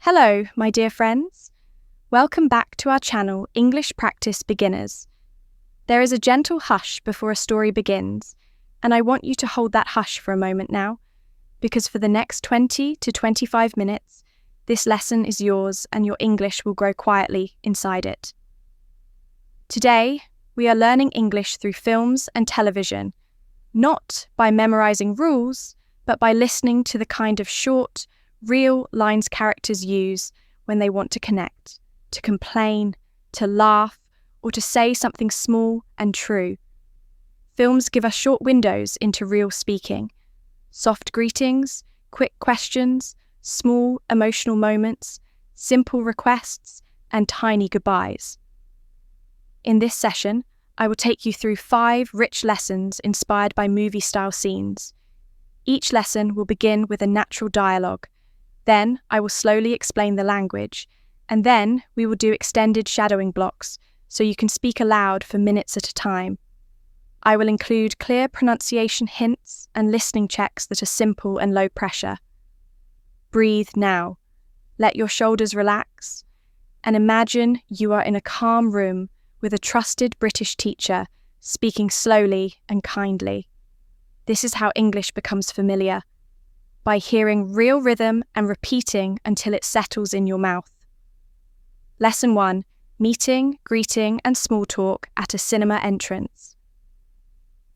Hello, my dear friends. Welcome back to our channel, English Practice Beginners. There is a gentle hush before a story begins, and I want you to hold that hush for a moment now, because for the next 20 to 25 minutes, this lesson is yours and your English will grow quietly inside it. Today, we are learning English through films and television, not by memorizing rules, but by listening to the kind of short, real lines characters use when they want to connect, to complain, to laugh, or to say something small and true. Films give us short windows into real speaking. Soft greetings, quick questions, small emotional moments, simple requests, and tiny goodbyes. In this session, I will take you through 5 rich lessons inspired by movie-style scenes. Each lesson will begin with a natural dialogue. Then I will slowly explain the language, and then we will do extended shadowing blocks so you can speak aloud for minutes at a time. I will include clear pronunciation hints and listening checks that are simple and low pressure. Breathe now. Let your shoulders relax, and imagine you are in a calm room with a trusted British teacher speaking slowly and kindly. This is how English becomes familiar, by hearing real rhythm and repeating until it settles in your mouth. Lesson 1. Meeting, greeting, and small talk at a cinema entrance.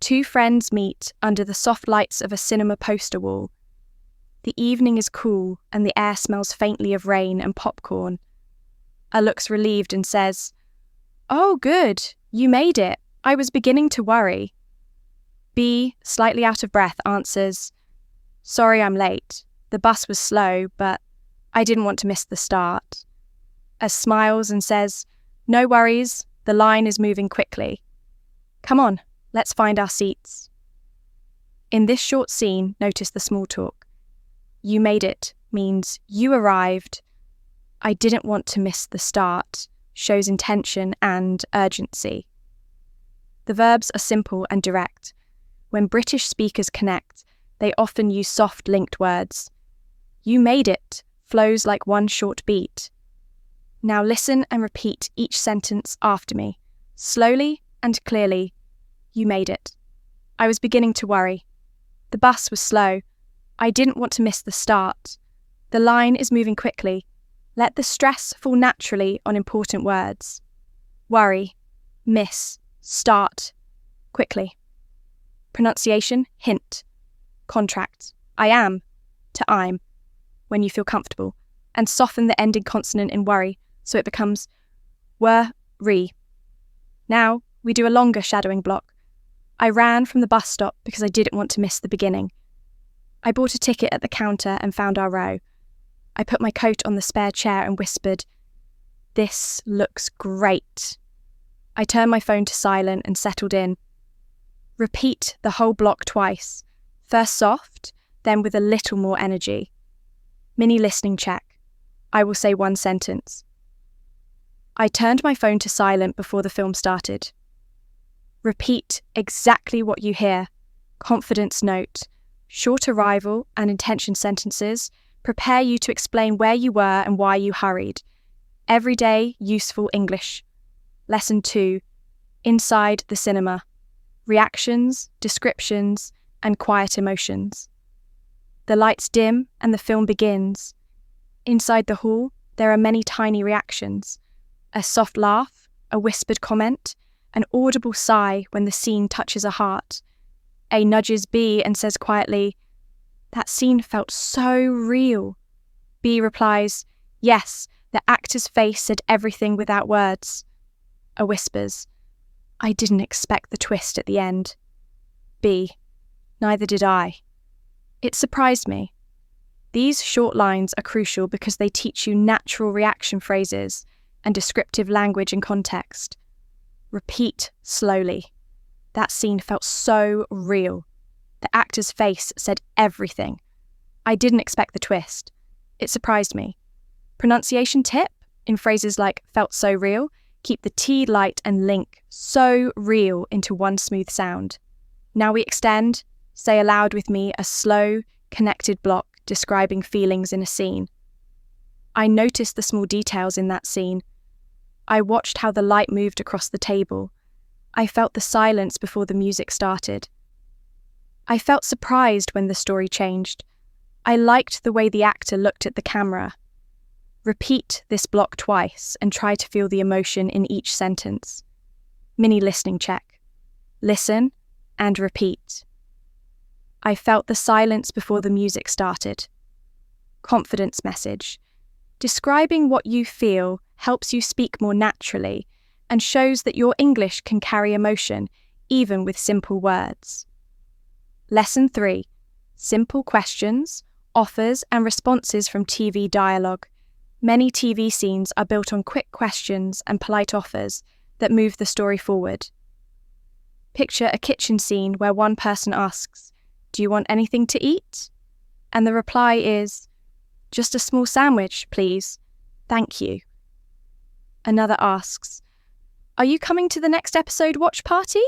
2 friends meet under the soft lights of a cinema poster wall. The evening is cool and the air smells faintly of rain and popcorn. A looks relieved and says, "Oh, good, you made it. I was beginning to worry." B, slightly out of breath, answers, "Sorry I'm late. The bus was slow, but I didn't want to miss the start." A smiles and says, "No worries, the line is moving quickly. Come on, let's find our seats." In this short scene, notice the small talk. You made it means you arrived. I didn't want to miss the start shows intention and urgency. The verbs are simple and direct. When British speakers connect, they often use soft linked words. You made it flows like one short beat. Now listen and repeat each sentence after me, slowly and clearly. You made it. I was beginning to worry. The bus was slow. I didn't want to miss the start. The line is moving quickly. Let the stress fall naturally on important words. Worry, miss, start, quickly. Pronunciation, hint. Contract, I am, to I'm, when you feel comfortable, and soften the ending consonant in worry so it becomes were-re. Now we do a longer shadowing block. I ran from the bus stop because I didn't want to miss the beginning. I bought a ticket at the counter and found our row. I put my coat on the spare chair and whispered, "This looks great." I turned my phone to silent and settled in. Repeat the whole block twice. First soft, then with a little more energy. Mini listening check. I will say one sentence. I turned my phone to silent before the film started. Repeat exactly what you hear. Confidence note. Short arrival and intention sentences prepare you to explain where you were and why you hurried. Everyday useful English. Lesson 2. Inside the cinema. Reactions, descriptions, and quiet emotions. The lights dim and the film begins. Inside the hall, there are many tiny reactions. A soft laugh, a whispered comment, an audible sigh when the scene touches a heart. A nudges B and says quietly, "That scene felt so real." B replies, "Yes, the actor's face said everything without words." A whispers, "I didn't expect the twist at the end." B, "Neither did I. It surprised me." These short lines are crucial because they teach you natural reaction phrases and descriptive language and context. Repeat slowly. That scene felt so real. The actor's face said everything. I didn't expect the twist. It surprised me. Pronunciation tip in phrases like felt so real, keep the T light and link so real into one smooth sound. Now we extend. Say aloud with me a slow, connected block describing feelings in a scene. I noticed the small details in that scene. I watched how the light moved across the table. I felt the silence before the music started. I felt surprised when the story changed. I liked the way the actor looked at the camera. Repeat this block twice and try to feel the emotion in each sentence. Mini listening check. Listen and repeat. I felt the silence before the music started. Confidence message. Describing what you feel helps you speak more naturally and shows that your English can carry emotion even with simple words. Lesson 3. Simple questions, offers and responses from TV dialogue. Many TV scenes are built on quick questions and polite offers that move the story forward. Picture a kitchen scene where one person asks, "Do you want anything to eat?" And the reply is, "Just a small sandwich, please. Thank you." Another asks, "Are you coming to the next episode watch party?"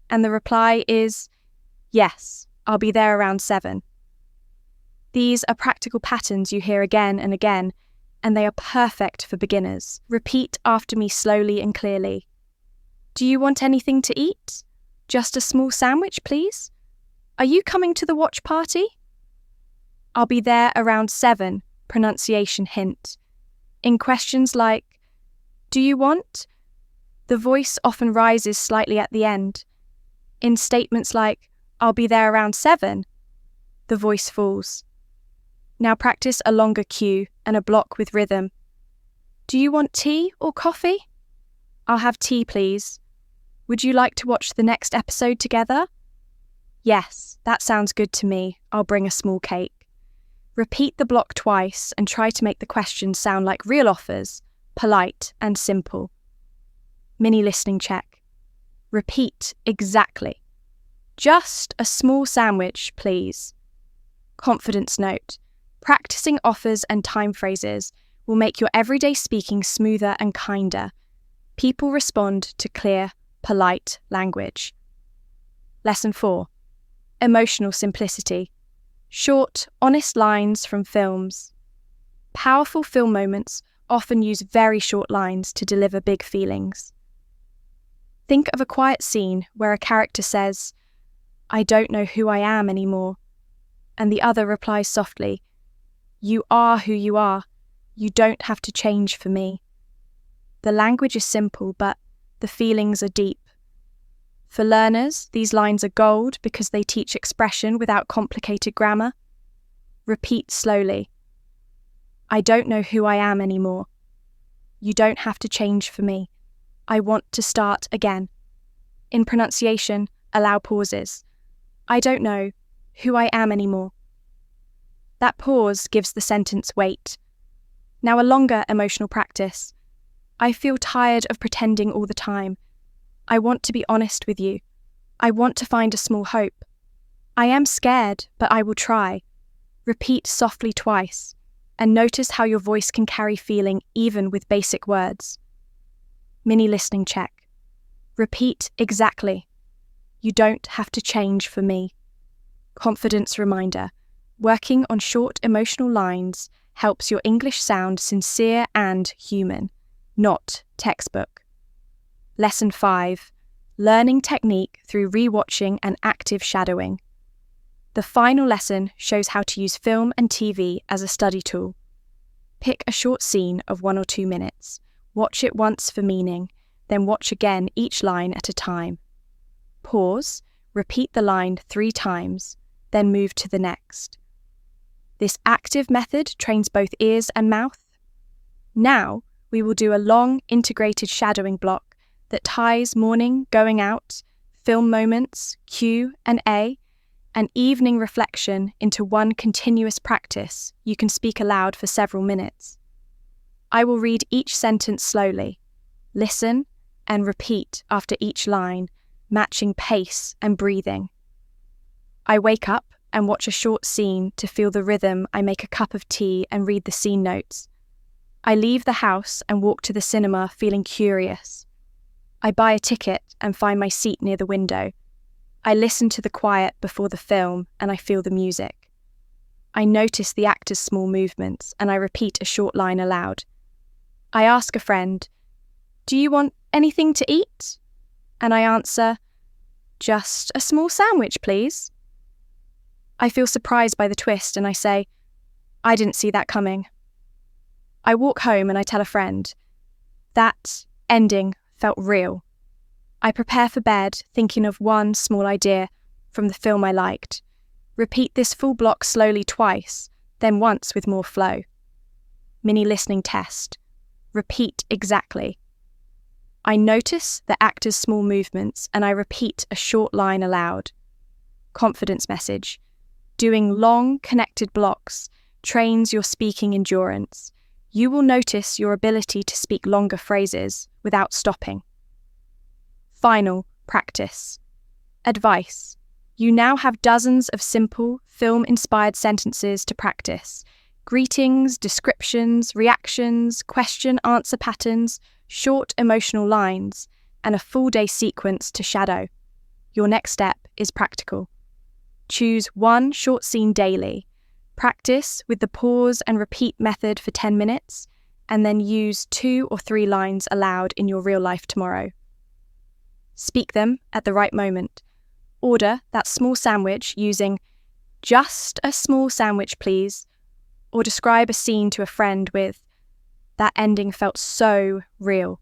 And the reply is, "Yes, I'll be there around 7. These are practical patterns you hear again and again, and they are perfect for beginners. Repeat after me slowly and clearly. Do you want anything to eat? Just a small sandwich, please? Are you coming to the watch party? I'll be there around 7, pronunciation hint. In questions like, "Do you want?" the voice often rises slightly at the end. In statements like, "I'll be there around 7, the voice falls. Now practice a longer cue and a block with rhythm. "Do you want tea or coffee?" "I'll have tea, please." "Would you like to watch the next episode together?" "Yes, that sounds good to me. I'll bring a small cake." Repeat the block twice and try to make the questions sound like real offers, polite and simple. Mini listening check. Repeat exactly. "Just a small sandwich, please." Confidence note. Practicing offers and time phrases will make your everyday speaking smoother and kinder. People respond to clear, polite language. Lesson 4. Emotional simplicity. Short, honest lines from films. Powerful film moments often use very short lines to deliver big feelings. Think of a quiet scene where a character says, "I don't know who I am anymore," and the other replies softly, "You are who you are. You don't have to change for me." The language is simple, but the feelings are deep. For learners, these lines are gold because they teach expression without complicated grammar. Repeat slowly. "I don't know who I am anymore. You don't have to change for me. I want to start again." In pronunciation, allow pauses. "I don't know who I am anymore." That pause gives the sentence weight. Now a longer emotional practice. "I feel tired of pretending all the time. I want to be honest with you. I want to find a small hope. I am scared, but I will try." Repeat softly twice, and notice how your voice can carry feeling even with basic words. Mini listening check. Repeat exactly. "You don't have to change for me." Confidence reminder. Working on short emotional lines helps your English sound sincere and human, not textbook. Lesson 5. Learning technique through rewatching and active shadowing. The final lesson shows how to use film and TV as a study tool. Pick a short scene of 1 or 2 minutes. Watch it once for meaning, then watch again each line at a time. Pause, repeat the line 3 times, then move to the next. This active method trains both ears and mouth. Now, we will do a long integrated shadowing block that ties morning, going out, film moments, Q and A, and evening reflection into one continuous practice you can speak aloud for several minutes. I will read each sentence slowly, listen, and repeat after each line, matching pace and breathing. I wake up and watch a short scene to feel the rhythm. I make a cup of tea and read the scene notes. I leave the house and walk to the cinema feeling curious. I buy a ticket and find my seat near the window. I listen to the quiet before the film and I feel the music. I notice the actor's small movements and I repeat a short line aloud. I ask a friend, "Do you want anything to eat?" And I answer, "Just a small sandwich, please." I feel surprised by the twist and I say, "I didn't see that coming." I walk home and I tell a friend, "That ending felt real." I prepare for bed thinking of one small idea from the film I liked. Repeat this full block slowly twice, then once with more flow. Mini listening test. Repeat exactly. I notice the actor's small movements and I repeat a short line aloud. Confidence message. Doing long, connected blocks trains your speaking endurance. You will notice your ability to speak longer phrases without stopping. Final practice. Advice. You now have dozens of simple, film-inspired sentences to practice. Greetings, descriptions, reactions, question-answer patterns, short emotional lines, and a full-day sequence to shadow. Your next step is practical. Choose one short scene daily. Practice with the pause and repeat method for 10 minutes, and then use 2 or 3 lines aloud in your real life tomorrow. Speak them at the right moment. Order that small sandwich using "Just a small sandwich, please," or describe a scene to a friend with "That ending felt so real."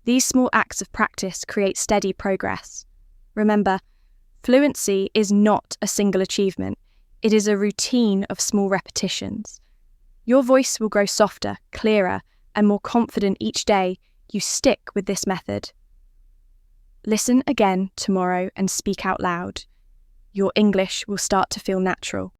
These small acts of practice create steady progress. Remember, fluency is not a single achievement. It is a routine of small repetitions. Your voice will grow softer, clearer, and more confident each day you stick with this method. Listen again tomorrow and speak out loud. Your English will start to feel natural.